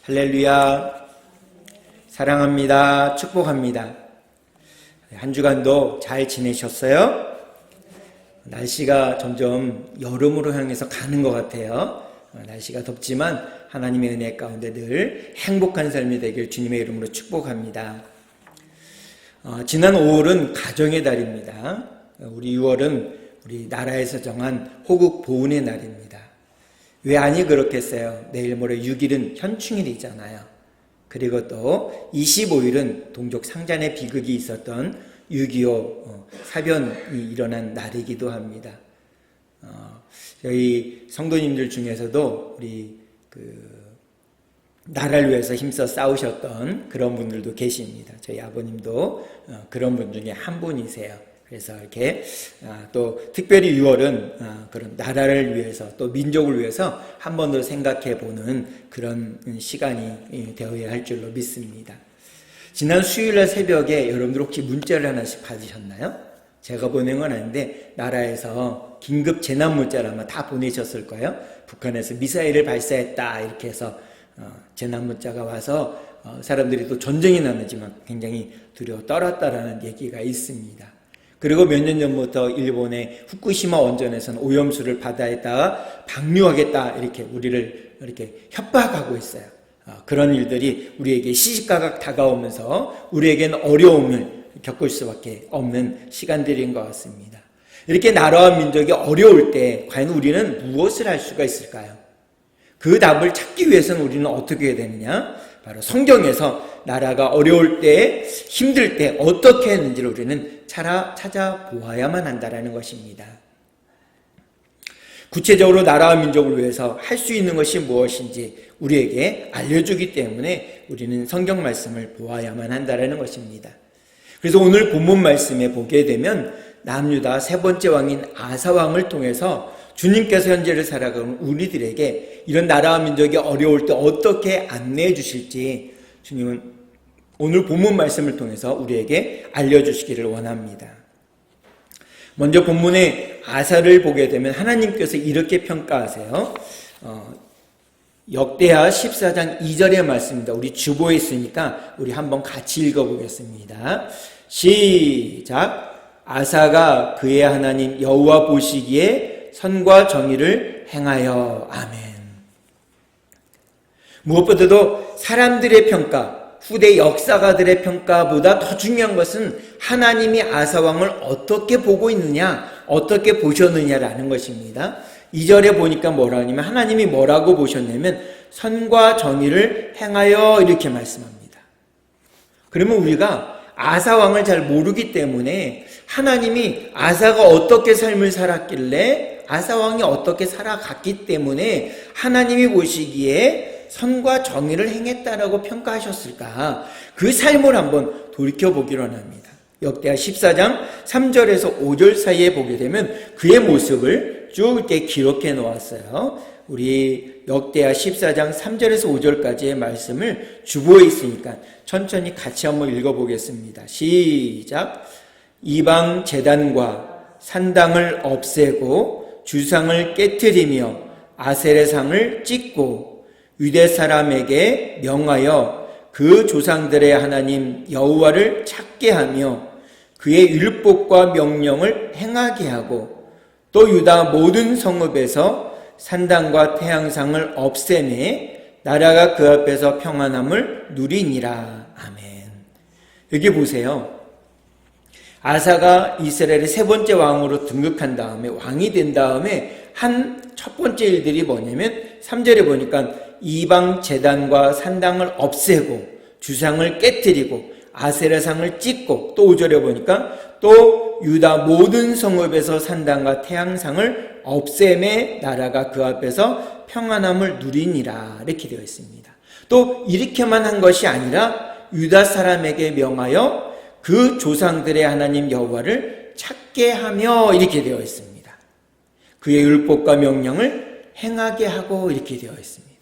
할렐루야. 사랑합니다. 축복합니다. 한 주간도 잘 지내셨어요? 날씨가 점점 여름으로 향해서 가는 것 같아요. 날씨가 덥지만 하나님의 은혜 가운데 늘 행복한 삶이 되길 주님의 이름으로 축복합니다. 지난 5월은 가정의 달입니다. 우리 6월은 우리 나라에서 정한 호국 보훈의 날입니다. 왜 아니 그렇겠어요? 내일 모레 6일은 현충일이잖아요. 그리고 또 25일은 동족 상잔의 비극이 있었던 6.25 사변이 일어난 날이기도 합니다. 저희 성도님들 중에서도 우리 나라를 위해서 힘써 싸우셨던 그런 분들도 계십니다. 저희 아버님도 그런 분 중에 한 분이세요. 그래서 이렇게 또 특별히 6월은 그런 나라를 위해서 또 민족을 위해서 한 번 더 생각해 보는 그런 시간이 되어야 할 줄로 믿습니다. 지난 수요일날 새벽에 여러분들 혹시 문자를 하나씩 받으셨나요? 제가 보낸 건 아닌데 나라에서 긴급 재난 문자를 아마 다 보내셨을 거예요. 북한에서 미사일을 발사했다 이렇게 해서 재난 문자가 와서 사람들이 또 전쟁이 나는지만 굉장히 두려워 떨었다라는 얘기가 있습니다. 그리고 몇 년 전부터 일본의 후쿠시마 원전에서는 오염수를 바다에다가 방류하겠다 이렇게 우리를 이렇게 협박하고 있어요. 그런 일들이 우리에게 시시각각 다가오면서 우리에게는 어려움을 겪을 수밖에 없는 시간들인 것 같습니다. 이렇게 나라와 민족이 어려울 때 과연 우리는 무엇을 할 수가 있을까요? 그 답을 찾기 위해서는 우리는 어떻게 해야 되느냐? 바로 성경에서 나라가 어려울 때, 힘들 때 어떻게 했는지를 우리는 찾아보아야만 한다는 것입니다. 구체적으로 나라와 민족을 위해서 할 수 있는 것이 무엇인지 우리에게 알려주기 때문에 우리는 성경 말씀을 보아야만 한다는 것입니다. 그래서 오늘 본문 말씀에 보게 되면 남유다 세 번째 왕인 아사 왕을 통해서 주님께서 현재를 살아가는 우리들에게 이런 나라와 민족이 어려울 때 어떻게 안내해 주실지 주님은 오늘 본문 말씀을 통해서 우리에게 알려주시기를 원합니다. 먼저 본문의 아사를 보게 되면 하나님께서 이렇게 평가하세요. 역대하 14장 2절의 말씀입니다. 우리 주보에 있으니까 우리 한번 같이 읽어보겠습니다. 시작. 아사가 그의 하나님 여호와 보시기에 선과 정의를 행하여. 아멘. 무엇보다도 사람들의 평가, 후대 역사가들의 평가보다 더 중요한 것은 하나님이 아사왕을 어떻게 보고 있느냐, 어떻게 보셨느냐라는 것입니다. 2절에 보니까 뭐라 하냐면 하나님이 뭐라고 보셨냐면 선과 정의를 행하여 이렇게 말씀합니다. 그러면 우리가 아사왕을 잘 모르기 때문에 하나님이 아사가 어떻게 삶을 살았길래 아사왕이 어떻게 살아갔기 때문에 하나님이 보시기에 선과 정의를 행했다라고 평가하셨을까? 그 삶을 한번 돌이켜보기로 합니다. 역대하 14장 3절에서 5절 사이에 보게 되면 그의 모습을 쭉 이렇게 기록해 놓았어요. 우리 역대하 14장 3절에서 5절까지의 말씀을 주보에 있으니까 천천히 같이 한번 읽어보겠습니다. 시작. 이방 제단과 산당을 없애고 주상을 깨트리며 아셀의 상을 찢고 유대 사람에게 명하여 그 조상들의 하나님 여호와를 찾게 하며 그의 율법과 명령을 행하게 하고 또 유다 모든 성읍에서 산당과 태양상을 없애매 나라가 그 앞에서 평안함을 누리니라. 아멘. 여기 보세요. 아사가 이스라엘의 세 번째 왕으로 등극한 다음에 왕이 된 다음에 한 첫 번째 일들이 뭐냐면 3절에 보니까 이방 제단과 산당을 없애고 주상을 깨뜨리고 아세라상을 찢고 또 5절에 보니까 또 유다 모든 성읍에서 산당과 태양상을 없애매 나라가 그 앞에서 평안함을 누리니라 이렇게 되어 있습니다. 또 이렇게만 한 것이 아니라 유다 사람에게 명하여 그 조상들의 하나님 여호와를 찾게 하며 이렇게 되어 있습니다. 그의 율법과 명령을 행하게 하고 이렇게 되어 있습니다.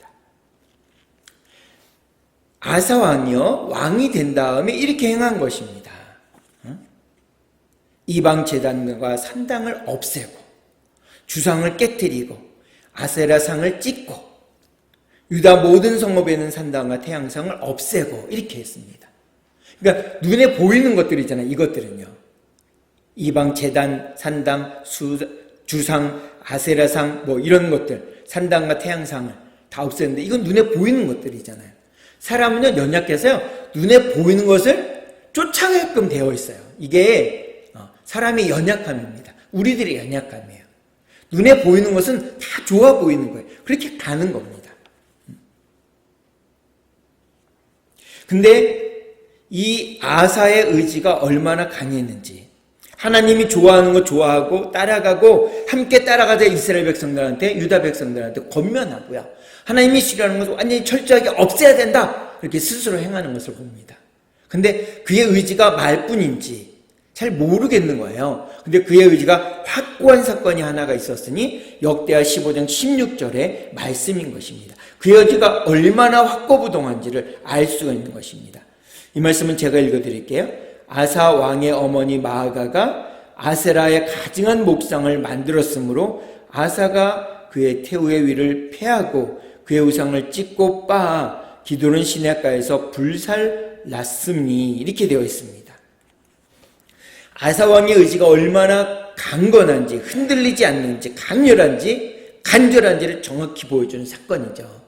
아사 왕이요 왕이 된 다음에 이렇게 행한 것입니다. 이방 제단과 산당을 없애고 주상을 깨뜨리고 아세라상을 찢고 유다 모든 성읍에는 산당과 태양상을 없애고 이렇게 했습니다. 그러니까 눈에 보이는 것들이잖아요. 이것들은요. 이방 제단, 산당, 주상, 아세라상 뭐 이런 것들, 산당과 태양상을 다 없앴는데 이건 눈에 보이는 것들이잖아요. 사람은요 연약해서요 눈에 보이는 것을 쫓아가게끔 되어 있어요. 이게 사람의 연약함입니다. 우리들의 연약함이에요. 눈에 보이는 것은 다 좋아 보이는 거예요. 그렇게 가는 겁니다. 근데 이 아사의 의지가 얼마나 강했는지, 하나님이 좋아하는 거 좋아하고 따라가고 함께 따라가자 이스라엘 백성들한테, 유다 백성들한테 권면하고요. 하나님이 싫어하는 것을 완전히 철저하게 없애야 된다. 이렇게 스스로 행하는 것을 봅니다. 근데 그의 의지가 말뿐인지 잘 모르겠는 거예요. 근데 그의 의지가 확고한 사건이 하나가 있었으니 역대하 15장 16절의 말씀인 것입니다. 그의 의지가 얼마나 확고부동한지를 알 수가 있는 것입니다. 이 말씀은 제가 읽어드릴게요. 아사 왕의 어머니 마아가가 아세라의 가증한 목상을 만들었으므로 아사가 그의 태우의 위를 폐하고 그의 우상을 찢고 빻아 기드론 시내가에서 불살랐으니 이렇게 되어 있습니다. 아사 왕의 의지가 얼마나 강건한지, 흔들리지 않는지, 강렬한지, 간절한지를 정확히 보여주는 사건이죠.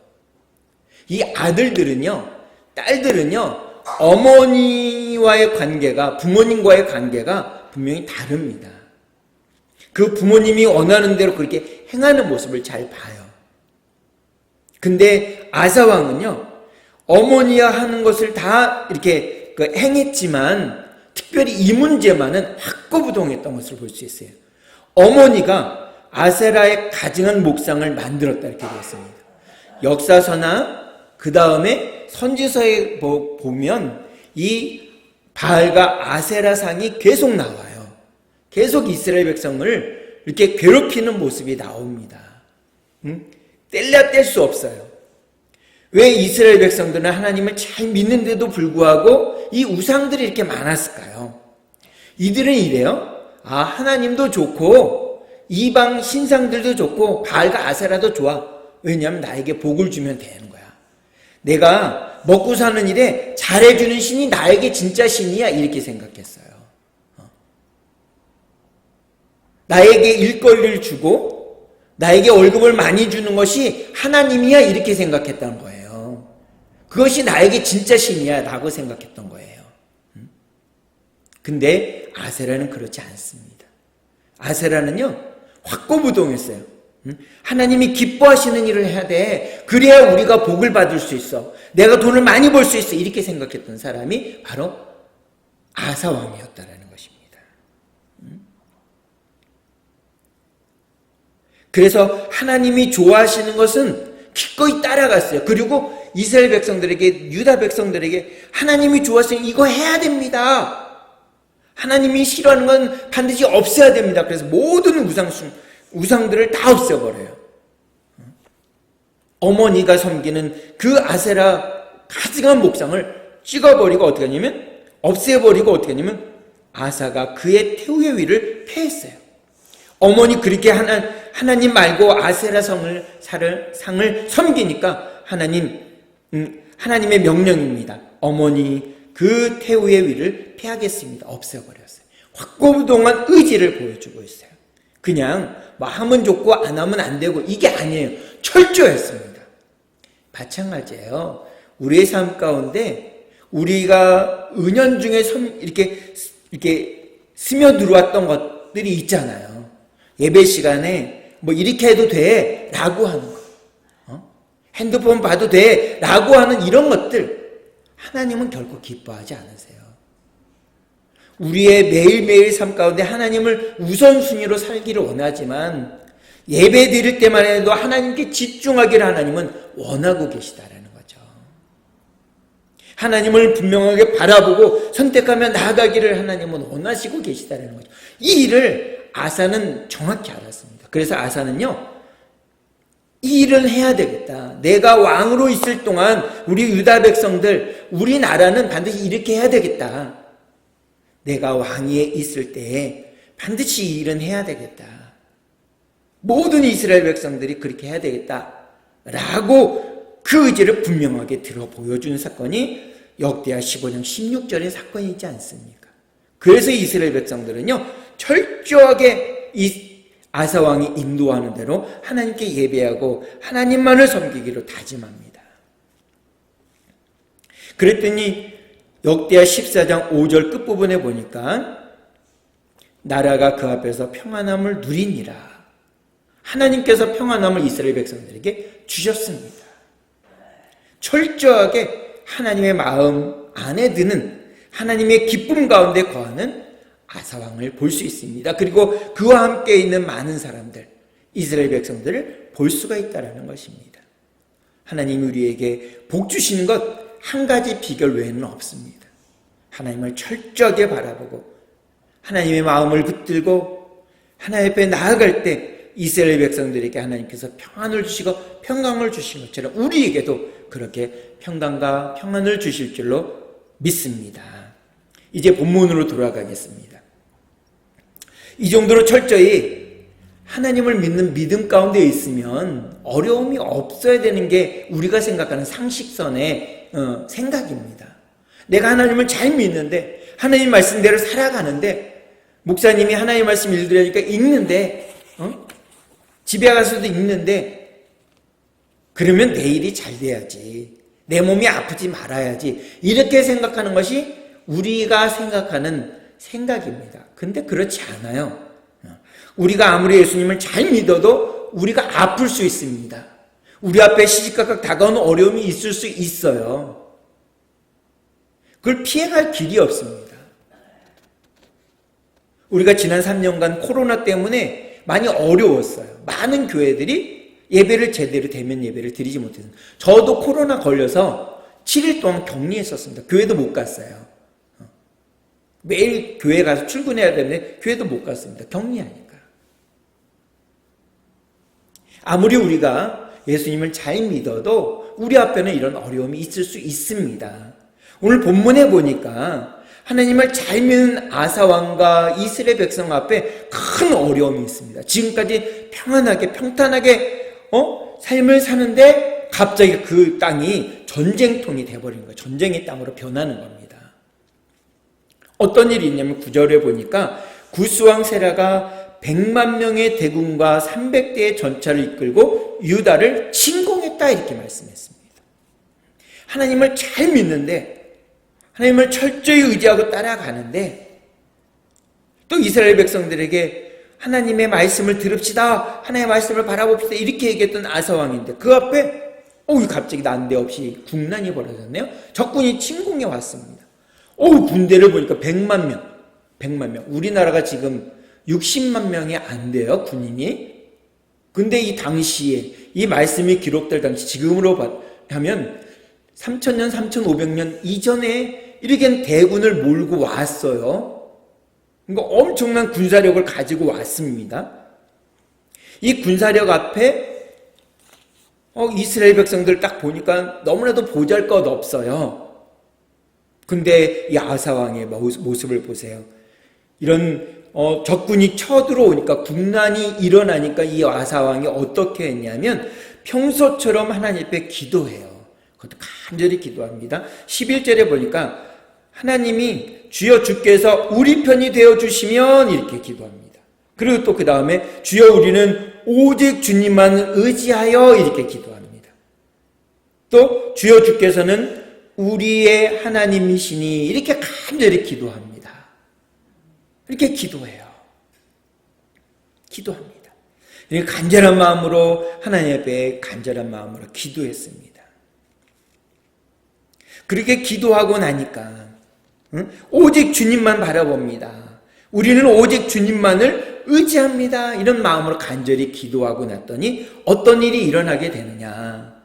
이 아들들은요, 딸들은요, 어머니와의 관계가, 부모님과의 관계가 분명히 다릅니다. 그 부모님이 원하는 대로 그렇게 행하는 모습을 잘 봐요. 근데 아사왕은요, 어머니와 하는 것을 다 이렇게 행했지만, 특별히 이 문제만은 확고부동했던 것을 볼 수 있어요. 어머니가 아세라의 가증한 목상을 만들었다 이렇게 되었습니다. 역사서나 그 다음에 선지서에 보면 이 바알과 아세라상이 계속 나와요. 계속 이스라엘 백성을 이렇게 괴롭히는 모습이 나옵니다. 뗄래야 뗄 수 없어요. 왜 이스라엘 백성들은 하나님을 잘 믿는데도 불구하고 이 우상들이 이렇게 많았을까요? 이들은 이래요. 하나님도 좋고 이방 신상들도 좋고 바알과 아세라도 좋아. 왜냐하면 나에게 복을 주면 되는 거야. 내가 먹고 사는 일에 잘해주는 신이 나에게 진짜 신이야 이렇게 생각했어요. 나에게 일거리를 주고 나에게 월급을 많이 주는 것이 하나님이야 이렇게 생각했던 거예요. 그것이 나에게 진짜 신이야 라고 생각했던 거예요. 근데 아세라는 그렇지 않습니다. 아세라는요 확고부동했어요. 하나님이 기뻐하시는 일을 해야 돼. 그래야 우리가 복을 받을 수 있어. 내가 돈을 많이 벌 수 있어. 이렇게 생각했던 사람이 바로 아사왕이었다라는 것입니다. 그래서 하나님이 좋아하시는 것은 기꺼이 따라갔어요. 그리고 이스라엘 백성들에게, 유다 백성들에게 하나님이 좋아하시는 이거 해야 됩니다. 하나님이 싫어하는 건 반드시 없애야 됩니다. 그래서 모든 우상들을 다 없애버려요. 어머니가 섬기는 그 아세라 가증한 목상을 찍어버리고 어떻게 하냐면, 없애버리고 어떻게 하냐면 아사가 그의 태우의 위를 폐했어요. 어머니 그렇게 하나님 말고 아세라 상을 섬기니까 하나님의 명령입니다. 어머니 그 태우의 위를 폐하겠습니다. 없애버렸어요. 확고부동한 의지를 보여주고 있어요. 그냥 뭐 하면 좋고 안 하면 안 되고 이게 아니에요. 철저했습니다. 마찬가지예요. 우리의 삶 가운데 우리가 은연중에 이렇게 스며들어왔던 것들이 있잖아요. 예배 시간에 뭐 이렇게 해도 돼 라고 하는 거, 핸드폰 봐도 돼 라고 하는 이런 것들 하나님은 결코 기뻐하지 않으세요. 우리의 매일매일 삶 가운데 하나님을 우선순위로 살기를 원하지만 예배 드릴 때만 해도 하나님께 집중하기를 하나님은 원하고 계시다라는 거죠. 하나님을 분명하게 바라보고 선택하며 나아가기를 하나님은 원하시고 계시다라는 거죠. 이 일을 아사는 정확히 알았습니다. 그래서 아사는요, 이 일을 해야 되겠다. 내가 왕으로 있을 동안 우리 유다 백성들, 우리 나라는 반드시 이렇게 해야 되겠다. 내가 왕위에 있을 때에 반드시 이 일은 해야 되겠다. 모든 이스라엘 백성들이 그렇게 해야 되겠다 라고 그 의지를 분명하게 들어 보여준 사건이 역대하 15장 16절의 사건이지 않습니까? 그래서 이스라엘 백성들은요, 철저하게 이 아사왕이 인도하는 대로 하나님께 예배하고 하나님만을 섬기기로 다짐합니다. 그랬더니 역대하 14장 5절 끝부분에 보니까 나라가 그 앞에서 평안함을 누리니라. 하나님께서 평안함을 이스라엘 백성들에게 주셨습니다. 철저하게 하나님의 마음 안에 드는 하나님의 기쁨 가운데 거하는 아사왕을 볼 수 있습니다. 그리고 그와 함께 있는 많은 사람들, 이스라엘 백성들을 볼 수가 있다는 것입니다. 하나님이 우리에게 복 주시는 것 한 가지 비결 외에는 없습니다. 하나님을 철저하게 바라보고 하나님의 마음을 붙들고 하나님 앞에 나아갈 때 이스라엘 백성들에게 하나님께서 평안을 주시고 평강을 주신 것처럼 우리에게도 그렇게 평강과 평안을 주실 줄로 믿습니다. 이제 본문으로 돌아가겠습니다. 이 정도로 철저히 하나님을 믿는 믿음 가운데 있으면 어려움이 없어야 되는 게 우리가 생각하는 상식선의 생각입니다. 내가 하나님을 잘 믿는데 하나님 말씀대로 살아가는데 목사님이 하나님 말씀 읽으려니까 읽는데 집에 가서도 읽는데 그러면 내일이 잘 돼야지, 내 몸이 아프지 말아야지, 이렇게 생각하는 것이 우리가 생각하는 생각입니다. 근데 그렇지 않아요. 우리가 아무리 예수님을 잘 믿어도 우리가 아플 수 있습니다. 우리 앞에 시시각각 다가오는 어려움이 있을 수 있어요. 그걸 피해갈 길이 없습니다. 우리가 지난 3년간 코로나 때문에 많이 어려웠어요. 많은 교회들이 예배를 제대로 대면 예배를 드리지 못했어요. 저도 코로나 걸려서 7일 동안 격리했었습니다. 교회도 못 갔어요. 매일 교회 가서 출근해야 되는데 교회도 못 갔습니다. 격리하니까. 아무리 우리가 예수님을 잘 믿어도 우리 앞에는 이런 어려움이 있을 수 있습니다. 오늘 본문에 보니까 하나님을 잘 믿는 아사왕과 이스라엘 백성 앞에 큰 어려움이 있습니다. 지금까지 평안하게 평탄하게 삶을 사는데 갑자기 그 땅이 전쟁통이 돼버린 거예요. 전쟁의 땅으로 변하는 겁니다. 어떤 일이 있냐면 9절에 보니까 구스왕 세라가 100만 명의 대군과 300대의 전차를 이끌고 유다를 침공했다, 이렇게 말씀했습니다. 하나님을 잘 믿는데, 하나님을 철저히 의지하고 따라가는데, 또 이스라엘 백성들에게 하나님의 말씀을 들읍시다, 하나님의 말씀을 바라봅시다, 이렇게 얘기했던 아사왕인데 그 앞에 갑자기 난데없이 국난이 벌어졌네요. 적군이 침공해 왔습니다. 군대를 보니까 100만 명. 우리나라가 지금 60만 명이 안 돼요, 군인이. 근데 이 당시에, 이 말씀이 기록될 당시, 지금으로 하면 3000년, 3500년 이전에 이렇게 대군을 몰고 왔어요. 그러니까 엄청난 군사력을 가지고 왔습니다. 이 군사력 앞에 이스라엘 백성들 딱 보니까 너무나도 보잘것없어요. 근데 이 아사왕의 모습을 보세요. 이런 적군이 쳐들어오니까, 국난이 일어나니까 이 아사왕이 어떻게 했냐면 평소처럼 하나님 앞에 기도해요. 그것도 간절히 기도합니다. 11절에 보니까 하나님이 주여 주께서 우리 편이 되어주시면, 이렇게 기도합니다. 그리고 또 그 다음에 주여 우리는 오직 주님만 의지하여, 이렇게 기도합니다. 또 주여 주께서는 우리의 하나님이시니, 이렇게 간절히 기도합니다. 이렇게 기도해요. 기도합니다. 간절한 마음으로 하나님 앞에 간절한 마음으로 기도했습니다. 그렇게 기도하고 나니까 오직 주님만 바라봅니다. 우리는 오직 주님만을 의지합니다. 이런 마음으로 간절히 기도하고 났더니 어떤 일이 일어나게 되느냐.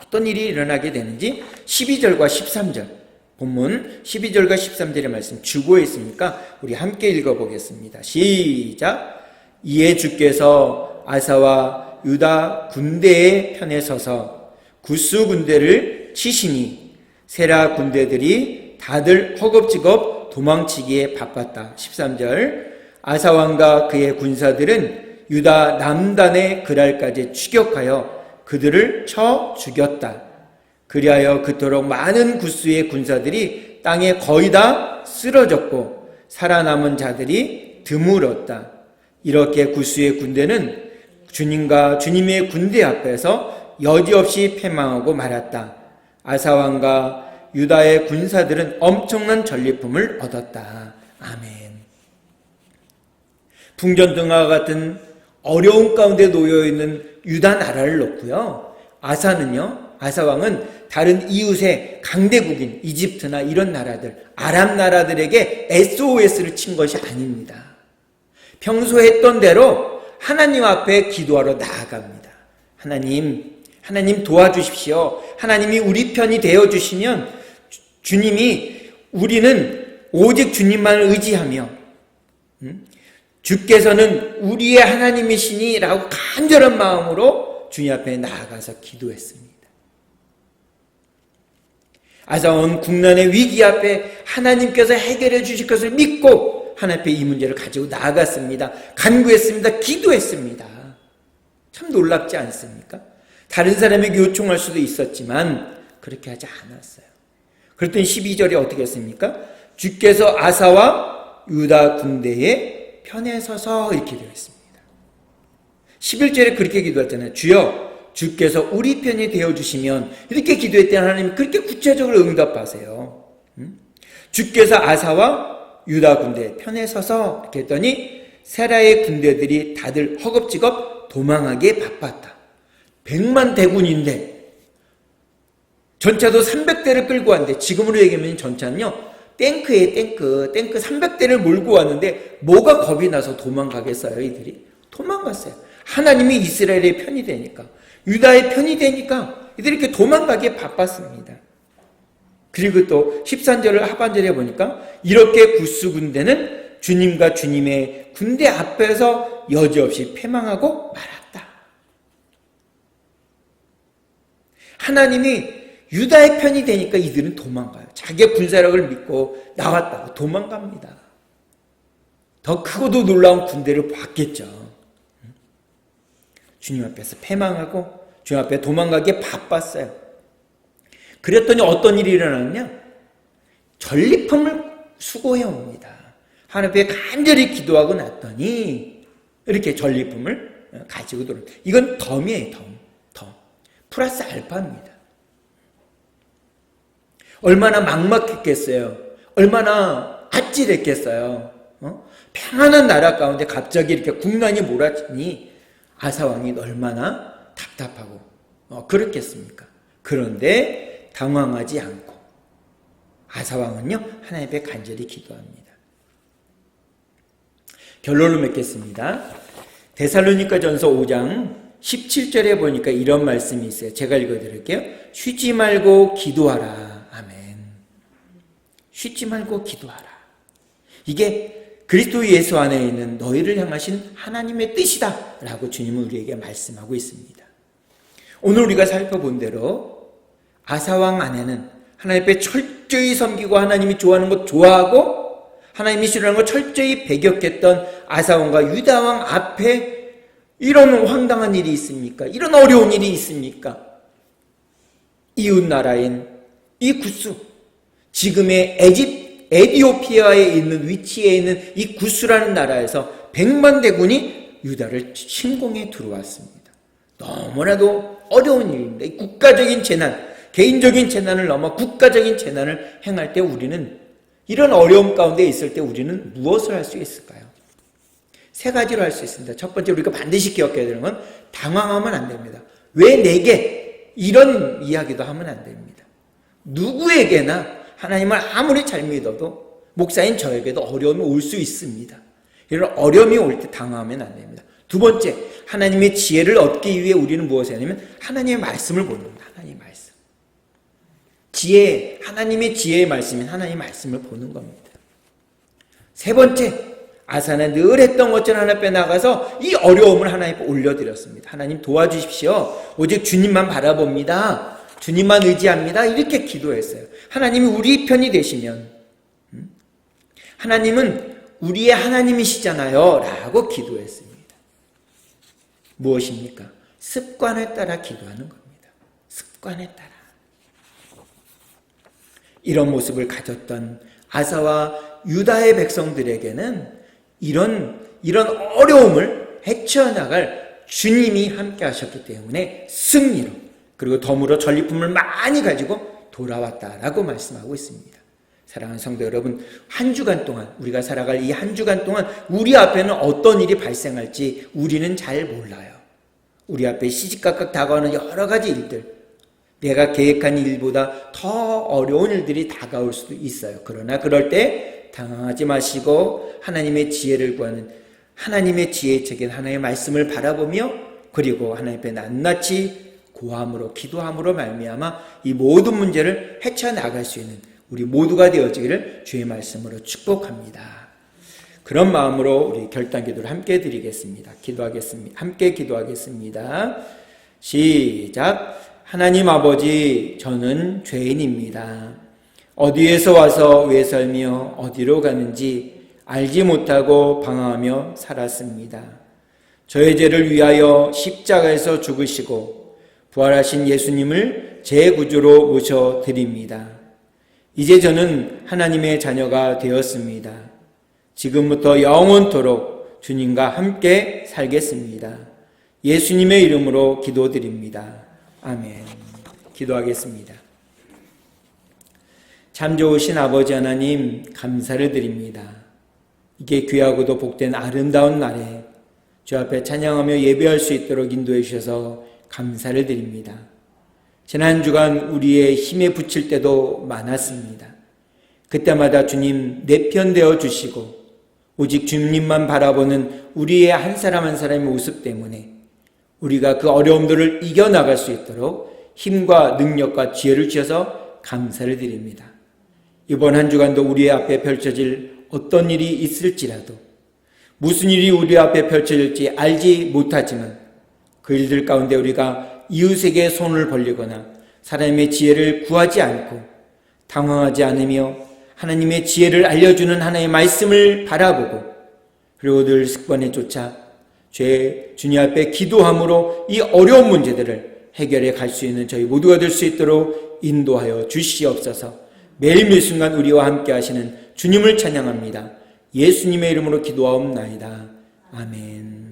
어떤 일이 일어나게 되는지 12절과 13절. 본문 12절과 13절의 말씀 주고에 있으니까 우리 함께 읽어보겠습니다. 시작. 이에 주께서 아사와 유다 군대의 편에 서서 구스 군대를 치시니 세라 군대들이 다들 허겁지겁 도망치기에 바빴다. 13절. 아사왕과 그의 군사들은 유다 남단의 그랄까지 추격하여 그들을 쳐 죽였다. 그리하여 그토록 많은 구스의 군사들이 땅에 거의 다 쓰러졌고 살아남은 자들이 드물었다. 이렇게 구스의 군대는 주님과 주님의 군대 앞에서 여지없이 패망하고 말았다. 아사왕과 유다의 군사들은 엄청난 전리품을 얻었다. 아멘. 풍전등화와 같은 어려운 가운데 놓여있는 유다 나라를 놓고요. 아사왕은 다른 이웃의 강대국인 이집트나 이런 나라들, 아랍 나라들에게 SOS를 친 것이 아닙니다. 평소 했던 대로 하나님 앞에 기도하러 나아갑니다. 하나님 도와주십시오. 하나님이 우리 편이 되어주시면 우리는 오직 주님만을 의지하며 주께서는 우리의 하나님이시니 라고 간절한 마음으로 주님 앞에 나아가서 기도했습니다. 아사왕은 국난의 위기 앞에 하나님께서 해결해 주실 것을 믿고 하나님 앞에 이 문제를 가지고 나아갔습니다. 간구했습니다. 기도했습니다. 참 놀랍지 않습니까? 다른 사람에게 요청할 수도 있었지만 그렇게 하지 않았어요. 그랬더니 12절에 어떻게 했습니까? 주께서 아사와 유다 군대의 편에 서서 이렇게 되어 있습니다. 11절에 그렇게 기도했잖아요. 주여 주께서 우리 편이 되어주시면 이렇게 기도했더니 하나님이 그렇게 구체적으로 응답하세요. 주께서 아사와 유다 군대 편에 서서 이렇게 했더니 세라의 군대들이 다들 허겁지겁 도망하기에 바빴다. 100만 대군인데 전차도 300대를 끌고 왔는데 지금으로 얘기하면 전차는요 탱크에 탱크 300대를 몰고 왔는데 뭐가 겁이 나서 도망가겠어요? 이들이 도망갔어요. 하나님이 이스라엘의 편이 되니까 유다의 편이 되니까 이들이 이렇게 도망가기에 바빴습니다. 그리고 또 13절 하반절에 보니까 이렇게 구스 군대는 주님과 주님의 군대 앞에서 여지없이 패망하고 말았다. 하나님이 유다의 편이 되니까 이들은 도망가요. 자기의 군사력을 믿고 나왔다고 도망갑니다. 더 크고도 놀라운 군대를 봤겠죠. 주님 앞에서 패망하고 주님 앞에 도망가기에 바빴어요. 그랬더니 어떤 일이 일어났냐? 전리품을 수고해 옵니다. 하나님 앞에 간절히 기도하고 났더니 이렇게 전리품을 가지고 들어옵니다. 이건 덤이에요. 덤. 플러스 알파입니다. 얼마나 막막했겠어요. 얼마나 아찔했겠어요. 평안한 나라 가운데 갑자기 이렇게 국난이 몰아치니 아사왕이 얼마나 답답하고 그렇겠습니까? 그런데 당황하지 않고 아사왕은요 하나님 앞에 간절히 기도합니다. 결론을 맺겠습니다. 데살로니가전서 5장 17절에 보니까 이런 말씀이 있어요. 제가 읽어드릴게요. 쉬지 말고 기도하라. 아멘. 쉬지 말고 기도하라. 이게 그리스도 예수 안에 있는 너희를 향하신 하나님의 뜻이다 라고 주님은 우리에게 말씀하고 있습니다. 오늘 우리가 살펴본 대로 아사왕 안에는 하나님 앞에 철저히 섬기고 하나님이 좋아하는 것 좋아하고 하나님이 싫어하는 것 철저히 배격했던 아사왕과 유다왕 앞에 이런 황당한 일이 있습니까? 이런 어려운 일이 있습니까? 이웃 나라인 이 구스, 지금의 에디오피아에 있는 위치에 있는 이 구스라는 나라에서 100만 대군이 유다를 침공해 들어왔습니다. 너무나도 어려운 일입니다. 이 국가적인 재난, 개인적인 재난을 넘어 국가적인 재난을 행할 때 우리는 이런 어려움 가운데 있을 때 우리는 무엇을 할 수 있을까요? 세 가지로 할 수 있습니다. 첫 번째 우리가 반드시 기억해야 되는 건 당황하면 안 됩니다. 왜 내게 이런 이야기도 하면 안 됩니다. 누구에게나 하나님을 아무리 잘 믿어도 목사인 저에게도 어려움이 올 수 있습니다. 이런 어려움이 올 때 당황하면 안 됩니다. 두 번째, 하나님의 지혜를 얻기 위해 우리는 무엇을 하냐면 하나님의 말씀을 보는 겁니다. 하나님의 말씀. 하나님의 지혜의 말씀인 하나님의 말씀을 보는 겁니다. 세 번째, 아사는 늘 했던 것처럼 하나님 앞에 나가서 이 어려움을 하나님 앞에 올려드렸습니다. 하나님 도와주십시오. 오직 주님만 바라봅니다. 주님만 의지합니다. 이렇게 기도했어요. 하나님이 우리 편이 되시면 하나님은 우리의 하나님이시잖아요 라고 기도했습니다. 무엇입니까? 습관에 따라 기도하는 겁니다. 습관에 따라. 이런 모습을 가졌던 아사와 유다의 백성들에게는 이런 어려움을 헤쳐나갈 주님이 함께 하셨기 때문에 승리로, 그리고 덤으로 전리품을 많이 가지고 돌아왔다라고 말씀하고 있습니다. 사랑하는 성도 여러분, 한 주간 동안, 우리가 살아갈 이 한 주간 동안 우리 앞에는 어떤 일이 발생할지 우리는 잘 몰라요. 우리 앞에 시시각각 다가오는 여러 가지 일들, 내가 계획한 일보다 더 어려운 일들이 다가올 수도 있어요. 그러나 그럴 때 당황하지 마시고 하나님의 지혜를 구하는, 하나님의 지혜의 책인 하나님의 말씀을 바라보며, 그리고 하나님 앞에 낱낱이 고함으로, 기도함으로 말미암아 이 모든 문제를 헤쳐나갈 수 있는 우리 모두가 되어지기를 주의 말씀으로 축복합니다. 그런 마음으로 우리 결단 기도를 함께 드리겠습니다. 기도하겠습니다. 함께 기도하겠습니다. 시작. 하나님 아버지, 저는 죄인입니다. 어디에서 와서 왜 살며 어디로 가는지 알지 못하고 방황하며 살았습니다. 저의 죄를 위하여 십자가에서 죽으시고 부활하신 예수님을 제 구주로 모셔드립니다. 이제 저는 하나님의 자녀가 되었습니다. 지금부터 영원토록 주님과 함께 살겠습니다. 예수님의 이름으로 기도드립니다. 아멘. 기도하겠습니다. 참 좋으신 아버지 하나님, 감사를 드립니다. 이게 귀하고도 복된 아름다운 날에 주 앞에 찬양하며 예배할 수 있도록 인도해 주셔서 감사를 드립니다. 지난 주간 우리의 힘에 부칠 때도 많았습니다. 그때마다 주님 내 편 되어 주시고 오직 주님만 바라보는 우리의 한 사람 한 사람의 모습 때문에 우리가 그 어려움들을 이겨나갈 수 있도록 힘과 능력과 지혜를 주셔서 감사를 드립니다. 이번 한 주간도 우리 앞에 펼쳐질 어떤 일이 있을지라도, 무슨 일이 우리 앞에 펼쳐질지 알지 못하지만 그 일들 가운데 우리가 이웃에게 손을 벌리거나 사람의 지혜를 구하지 않고 당황하지 않으며 하나님의 지혜를 알려주는 하나님의 말씀을 바라보고, 그리고 늘 습관에 쫓아 주님 앞에 기도함으로 이 어려운 문제들을 해결해 갈 수 있는 저희 모두가 될 수 있도록 인도하여 주시옵소서. 매일매일 순간 우리와 함께 하시는 주님을 찬양합니다. 예수님의 이름으로 기도하옵나이다. 아멘.